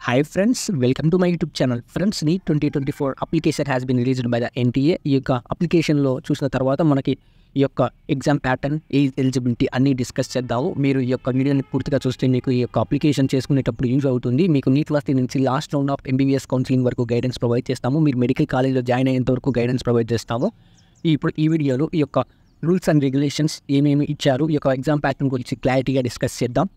Hi friends, welcome to my YouTube channel. Friends, NEET 2024 application has been released by the NTA. ఈ యొక్క అప్లికేషన్లో చూసిన తర్వాత మనకి ఈ యొక్క ఎగ్జామ్ ప్యాటర్న్, ఏజ్ ఎలిజిబిలిటీ అన్నీ డిస్కస్ చేద్దాము. మీరు ఈ యొక్క వీడియోని పూర్తిగా చూస్తే మీకు ఈ యొక్క అప్లికేషన్ చేసుకునేటప్పుడు యూజ్ అవుతుంది. మీకు నీట్ వర్సిటీ నుంచి last round of MBBS counselling వరకు గైడెన్స్ ప్రొవైడ్ చేస్తాము. మీరు మెడికల్ కాలేజ్లో జాయిన్ అయ్యేంత వరకు గైడెన్స్ ప్రొవైడ్ చేస్తాము. ఇప్పుడు ఈ వీడియోలో ఈ యొక్క రూల్స్ అండ్ రెగ్యులేషన్స్ ఏమేమి ఇచ్చారు, ఈ యొక్క ఎగ్జామ్ ప్యాటర్న్ గురించి క్లారిటీగా డిస్కస్ చేద్దాం.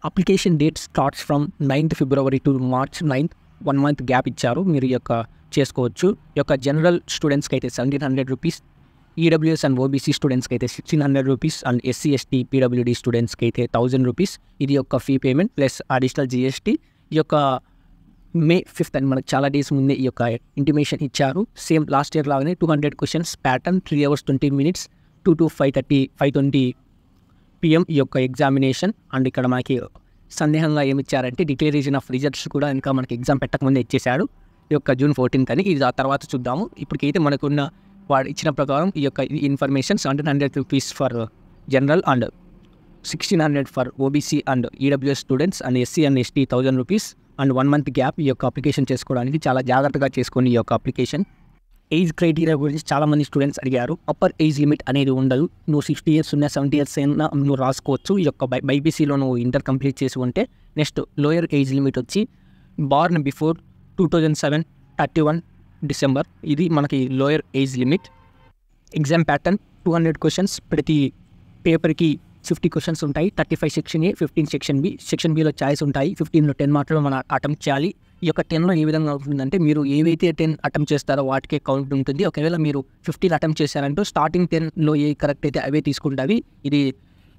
Application date starts from 9th February to March 9th, 1 month gap ఇచ్చారు. మీరు ఈ యొక్క చేసుకోవచ్చు. ఈ యొక్క జనరల్ స్టూడెంట్స్కి అయితే 1700 రూపీస్, ఈడబ్ల్యూఎస్ అండ్ ఓబీసీ స్టూడెంట్స్కి అయితే 1600 రూపీస్ అండ్ SC/ST PWD స్టూడెంట్స్కి అయితే 1000 రూపీస్. ఇది యొక్క fee payment plus additional GST. ఈ యొక్క May 5th అని మనకు చాలా డేస్ ముందే ఈ యొక్క ఇంటిమేషన్ ఇచ్చారు. సేమ్ లాస్ట్ ఇయర్ లాగానే 200 questions pattern, 3 hours 20 minutes, 2 to 5:20 PM ఈ యొక్క ఎగ్జామినేషన్. అండ్ ఇక్కడ మనకి సందేహంగా ఏమిచ్చారంటే డిక్లరేషన్ ఆఫ్ రిజల్ట్స్ కూడా ఇంకా మనకి ఎగ్జామ్ పెట్టకముందే ఇచ్చేశాడు. ఈ యొక్క June 14th అని. ఇది ఆ తర్వాత చూద్దాము. ఇప్పటికైతే మనకున్న వాడు ఇచ్చిన ప్రకారం ఈ యొక్క information 1700 rupees for general and 1600 for OBC and EWS students and SC and ST 1000 rupees and 1 month gap. ఈ యొక్క అప్లికేషన్ చేసుకోవడానికి చాలా జాగ్రత్తగా చేసుకోండి. ఈ యొక్క అప్లికేషన్ ఏజ్ క్రైటీరియా గురించి చాలామంది స్టూడెంట్స్ అడిగారు. అప్పర్ ఏజ్ లిమిట్ అనేది ఉండదు. నువ్వు 60 years ఉన్నా 70 years అయినా నువ్వు రాసుకోవచ్చు. ఈ యొక్క బైపీసీలో నువ్వు ఇంటర్ కంప్లీట్ చేసి ఉంటే. నెక్స్ట్ లోయర్ ఏజ్ లిమిట్ వచ్చి బార్న్ బిఫోర్ 2007 31 December. ఇది మనకి lower age limit. Exam pattern 200 questions, ప్రతి పేపర్కి 50 క్వశ్చన్స్ ఉంటాయి. 35 section A, 15 section B. Section Bలో ఛాయిస్ ఉంటాయి. 15లో 10 మాత్రమే మనం అటెంప్ట్ చేయాలి. ఈ యొక్క 10లో ఏ విధంగా ఉంటుందంటే మీరు ఏవైతే 10 అటెంప్ట్ చేస్తారో వాటికే కౌంట్ ఉంటుంది. ఒకవేళ మీరు 15 అటెంప్ట్ చేశారంటూ స్టార్టింగ్ 10లో ఏ కరెక్ట్ అయితే అవే తీసుకుంటుంది. ఇది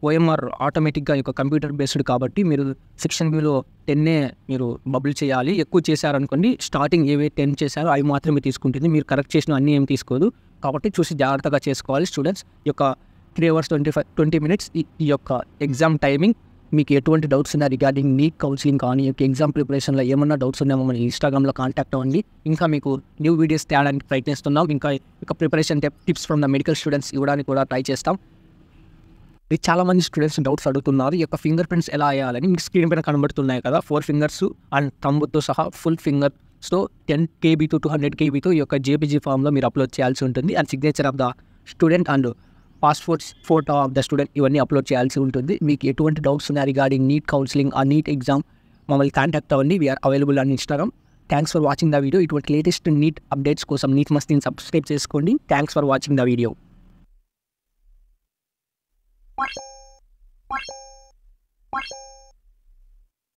OMR ఆటోమేటిక్గా యొక్క కంప్యూటర్ బేస్డ్ కాబట్టి మీరు సెక్షన్ Bలో 10 మీరు బబుల్ చేయాలి. ఎక్కువ చేశారనుకోండి స్టార్టింగ్ ఏవే 10 చేశారో అవి మాత్రమే తీసుకుంటుంది. మీరు కరెక్ట్ చేసిన అన్నీ ఏమి తీసుకోదు. కాబట్టి చూసి జాగ్రత్తగా చేసుకోవాలి స్టూడెంట్స్. ఈ యొక్క 3 hours 20 minutes ఈ యొక్క ఎగ్జామ్ టైమింగ్. మీకు ఎటువంటి డౌట్స్ ఉన్నా రిగార్డింగ్ నీట్ కౌన్సిలింగ్ కానీ ఎగ్జామ్ ప్రిపరేషన్లో ఏమన్నా డౌట్స్ ఉన్నామో మన ఇన్స్టాగ్రామ్లో కాంటాక్ట్ అవ్వండి. ఇంకా మీకు న్యూ వీడియోస్ తేయడానికి ప్రయత్నిస్తున్నాం. ఇంకా preparation tips from the medical students ఇవ్వడానికి కూడా ట్రై చేస్తాం. ఇది చాలామంది స్టూడెంట్స్ డౌట్స్ అడుగుతున్నారు. ఈ యొక్క ఫింగర్ ప్రింట్స్ ఎలా వేయాలని. మీకు స్క్రీన్ పైన కనబడుతున్నాయి కదా, 4 fingers అండ్ థంబ్తో సహా ఫుల్ ఫింగర్స్తో 10 KB to 200 KB ఈ యొక్క JPG ఫామ్లో మీరు అప్లోడ్ చేయాల్సి ఉంటుంది. And signature of the student and passports photo of the student ఇవన్నీ అప్లోడ్ చేయాల్సి ఉంటుంది. మీకు ఎటువంటి డౌట్స్ ఉన్నాయి రిగార్డింగ్ నీట్ కౌన్సిలింగ్ ఆ నీట్ ఎగ్జామ్ మమ్మల్ని కాంటాక్ట్ అవ్వండి. We are available on Instagram. Thanks for watching the video. ఇటువంటి లేటెస్ట్ నీట్ అప్డేట్స్ కోసం నీట్ మస్తీని సబ్స్క్రైబ్ చేసుకోండి. Thanks for watching the video.